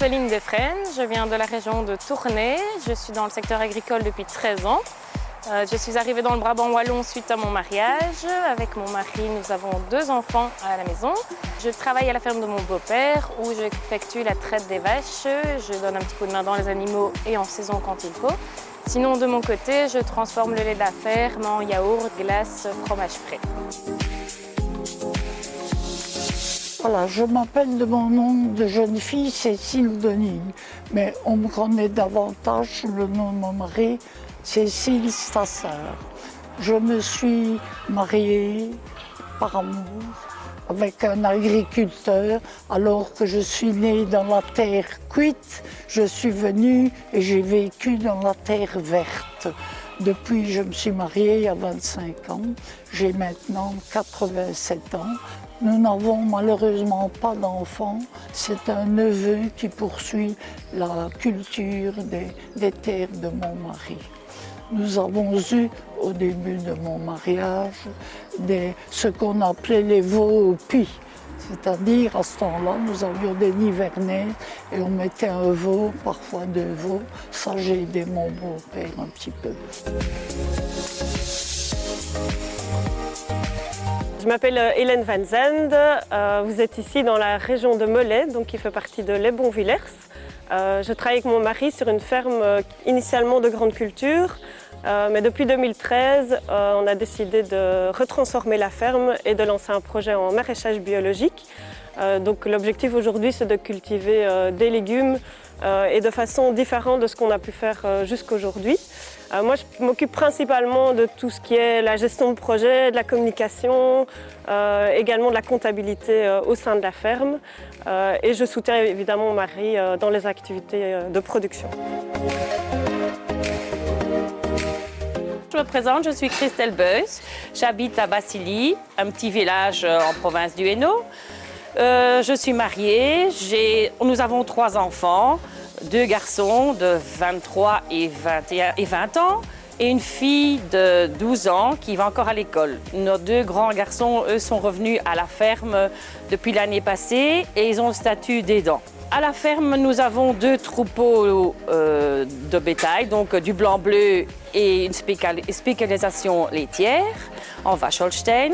Céline Defresne, je viens de la région de Tournai. Je suis dans le secteur agricole depuis 13 ans. Je suis arrivée dans le Brabant wallon suite à mon mariage. Avec mon mari, nous avons 2 enfants à la maison. Je travaille à la ferme de mon beau-père où j'effectue la traite des vaches. Je donne un petit coup de main dans les animaux et en saison quand il faut. Sinon, de mon côté, je transforme le lait de la ferme en yaourt, glace, fromage frais. Voilà, je m'appelle de mon nom de jeune fille Cécile Denis, mais on me connaît davantage sous le nom de mon mari, Cécile Stasser. Je me suis mariée par amour avec un agriculteur alors que je suis née dans la terre cuite. Je suis venue et j'ai vécu dans la terre verte. Depuis, je me suis mariée il y a 25 ans. J'ai maintenant 87 ans. Nous n'avons malheureusement pas d'enfants. C'est un neveu qui poursuit la culture des terres de mon mari. Nous avons eu, au début de mon mariage, ce qu'on appelait les veaux au puits. C'est-à-dire, à ce temps-là, nous avions des nivernaises et on mettait un veau, parfois 2 veaux. Ça, j'ai aidé mon beau-père un petit peu. Je m'appelle Hélène Van Zende. Vous êtes ici dans la région de Melay, donc qui fait partie de Les Bons-Villers. Je travaille avec mon mari sur une ferme initialement de grande culture, mais depuis 2013, on a décidé de retransformer la ferme et de lancer un projet en maraîchage biologique. Donc l'objectif aujourd'hui, c'est de cultiver des légumes et de façon différente de ce qu'on a pu faire jusqu'aujourd'hui. Moi, je m'occupe principalement de tout ce qui est la gestion de projet, de la communication, également de la comptabilité au sein de la ferme. Et je soutiens évidemment mon mari dans les activités de production. Je me présente, je suis Christelle Beuys. J'habite à Bassili, un petit village en province du Hainaut. Je suis mariée, nous avons 3 enfants, 2 garçons de 23 et 20 ans et une fille de 12 ans qui va encore à l'école. Nos 2 grands garçons, eux, sont revenus à la ferme depuis l'année passée et ils ont le statut d'aidant. À la ferme, nous avons 2 troupeaux de bétail, donc du blanc-bleu et une spécialisation laitière en vache Holstein.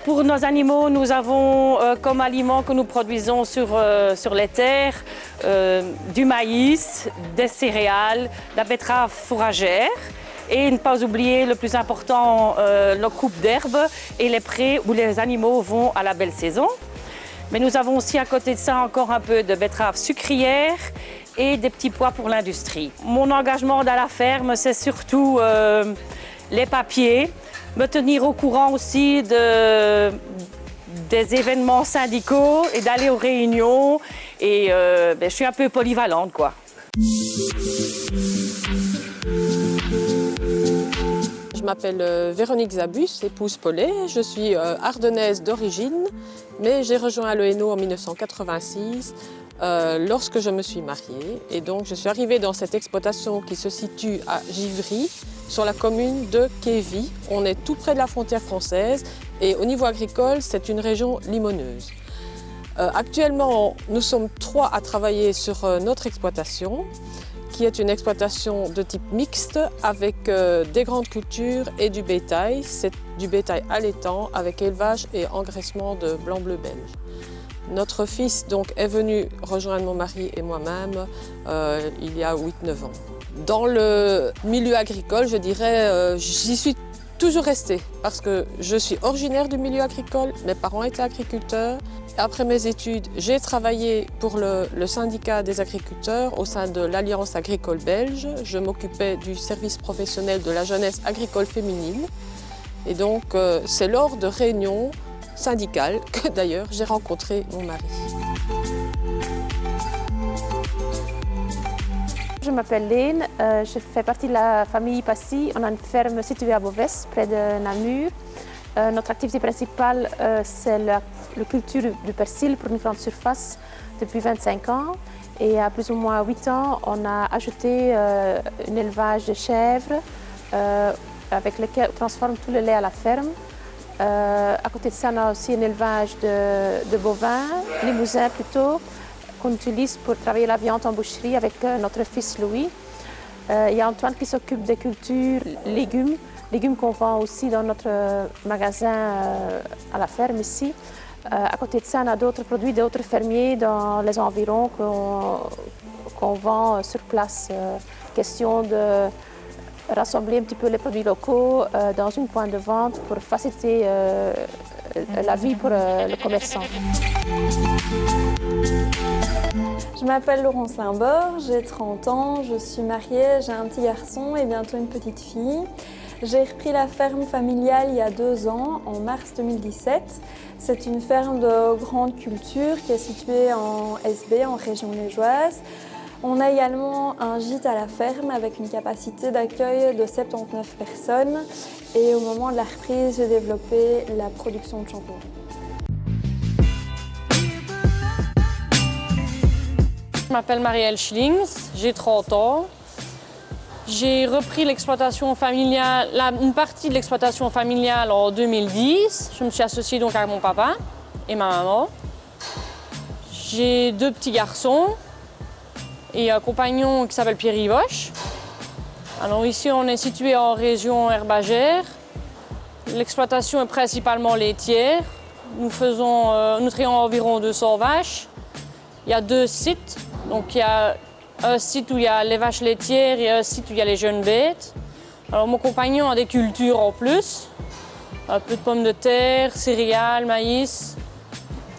Pour nos animaux, nous avons comme aliment que nous produisons sur les terres du maïs, des céréales, la betterave fourragère et ne pas oublier le plus important, nos coupes d'herbe et les prés où les animaux vont à la belle saison. Mais nous avons aussi à côté de ça encore un peu de betterave sucrière et des petits pois pour l'industrie. Mon engagement dans la ferme, c'est surtout les papiers, me tenir au courant aussi des événements syndicaux et d'aller aux réunions. Et je suis un peu polyvalente, quoi. Je m'appelle Véronique Zabus, épouse Paulet. Je suis ardennaise d'origine, mais j'ai rejoint le Hainaut en 1986 lorsque je me suis mariée. Et donc je suis arrivée dans cette exploitation qui se situe à Givry, sur la commune de Kévy. On est tout près de la frontière française et au niveau agricole, c'est une région limoneuse. Actuellement, nous sommes 3 à travailler sur notre exploitation, qui est une exploitation de type mixte avec des grandes cultures et du bétail. C'est du bétail allaitant avec élevage et engraissement de blanc-bleu belge. Notre fils donc, est venu rejoindre mon mari et moi-même il y a 8-9 ans. Dans le milieu agricole, je dirais, j'y suis toujours restée parce que je suis originaire du milieu agricole, mes parents étaient agriculteurs. Après mes études, j'ai travaillé pour le syndicat des agriculteurs au sein de l'Alliance agricole belge. Je m'occupais du service professionnel de la jeunesse agricole féminine. Et donc, c'est lors de réunions syndicales que d'ailleurs j'ai rencontré mon mari. Je m'appelle Léne, je fais partie de la famille Passy. On a une ferme située à Beauvais, près de Namur. Notre activité principale, c'est la culture du persil pour une grande surface depuis 25 ans. Et à plus ou moins 8 ans, on a ajouté un élevage de chèvres avec lequel on transforme tout le lait à la ferme. À côté de ça, on a aussi un élevage de bovins, limousins plutôt, qu'on utilise pour travailler la viande en boucherie avec notre fils Louis. Il y a Antoine qui s'occupe des cultures légumes qu'on vend aussi dans notre magasin à la ferme ici. À côté de ça, on a d'autres produits d'autres fermiers dans les environs qu'on vend sur place. Question de rassembler un petit peu les produits locaux dans une point de vente pour faciliter la vie pour le commerçant. Je m'appelle Laurence Limbord, j'ai 30 ans, je suis mariée, j'ai un petit garçon et bientôt une petite fille. J'ai repris la ferme familiale il y a 2 ans, en mars 2017. C'est une ferme de grande culture qui est située en SB, en région liégeoise. On a également un gîte à la ferme avec une capacité d'accueil de 79 personnes. Et au moment de la reprise, j'ai développé la production de champignons. Je m'appelle Marielle Schlings, j'ai 30 ans. J'ai repris l'exploitation familiale, une partie de l'exploitation familiale en 2010. Je me suis associée donc avec mon papa et ma maman. J'ai 2 petits garçons et un compagnon qui s'appelle Pierre Ivoche. Alors ici, on est situé en région herbagère. L'exploitation est principalement laitière. Nous trions environ 200 vaches. Il y a 2 sites. Donc il y a un site où il y a les vaches laitières et un site où il y a les jeunes bêtes. Alors mon compagnon a des cultures en plus. Un peu de pommes de terre, céréales, maïs,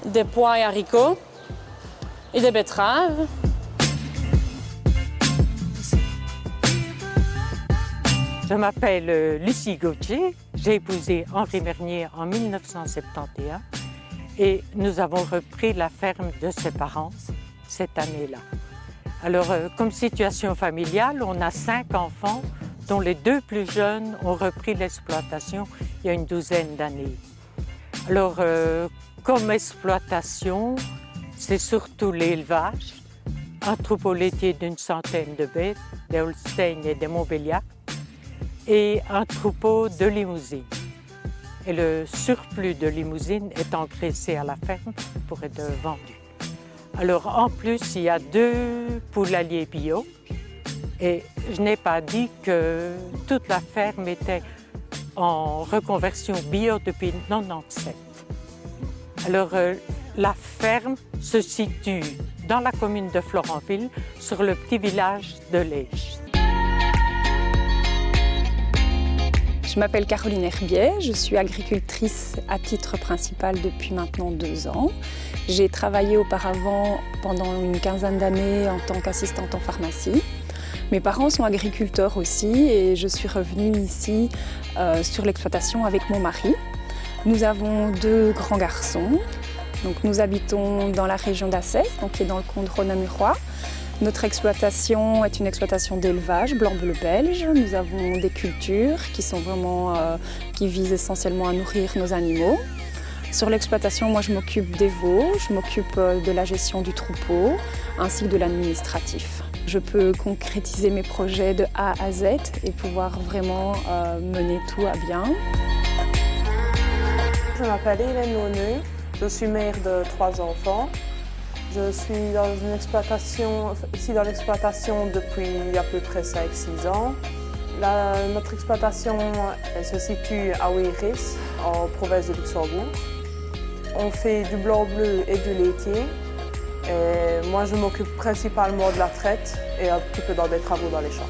des pois et haricots et des betteraves. Je m'appelle Lucie Gauthier, j'ai épousé Henri Mernier en 1971 et nous avons repris la ferme de ses parents cette année-là. Alors, comme situation familiale, on a 5 enfants, dont les 2 plus jeunes ont repris l'exploitation il y a une douzaine d'années. Alors, comme exploitation, c'est surtout l'élevage, un troupeau laitier d'une centaine de bêtes, des Holstein et des Montbéliards, et un troupeau de limousines. Et le surplus de limousines est engraissé à la ferme pour être vendu. Alors en plus, il y a 2 poulaillers bio et je n'ai pas dit que toute la ferme était en reconversion bio depuis 1997. Alors la ferme se situe dans la commune de Florentville, sur le petit village de Lège. Je m'appelle Caroline Herbiet, je suis agricultrice à titre principal depuis maintenant 2 ans. J'ai travaillé auparavant pendant une quinzaine d'années en tant qu'assistante en pharmacie. Mes parents sont agriculteurs aussi et je suis revenue ici sur l'exploitation avec mon mari. Nous avons 2 grands garçons. Donc, nous habitons dans la région d'Assay, qui est dans le comté de Rhône-Namurois. Notre exploitation est une exploitation d'élevage blanc-bleu belge. Nous avons des cultures qui visent essentiellement à nourrir nos animaux. Sur l'exploitation, moi je m'occupe des veaux, je m'occupe de la gestion du troupeau ainsi que de l'administratif. Je peux concrétiser mes projets de A à Z et pouvoir vraiment mener tout à bien. Je m'appelle Hélène Launeux, je suis mère de 3 enfants. Je suis dans une exploitation, ici dans l'exploitation depuis à peu près 5-6 ans. Notre exploitation se situe à Ouiris, en province de Luxembourg. On fait du blanc-bleu et du laitier. Et moi, je m'occupe principalement de la traite et un petit peu dans des travaux dans les champs.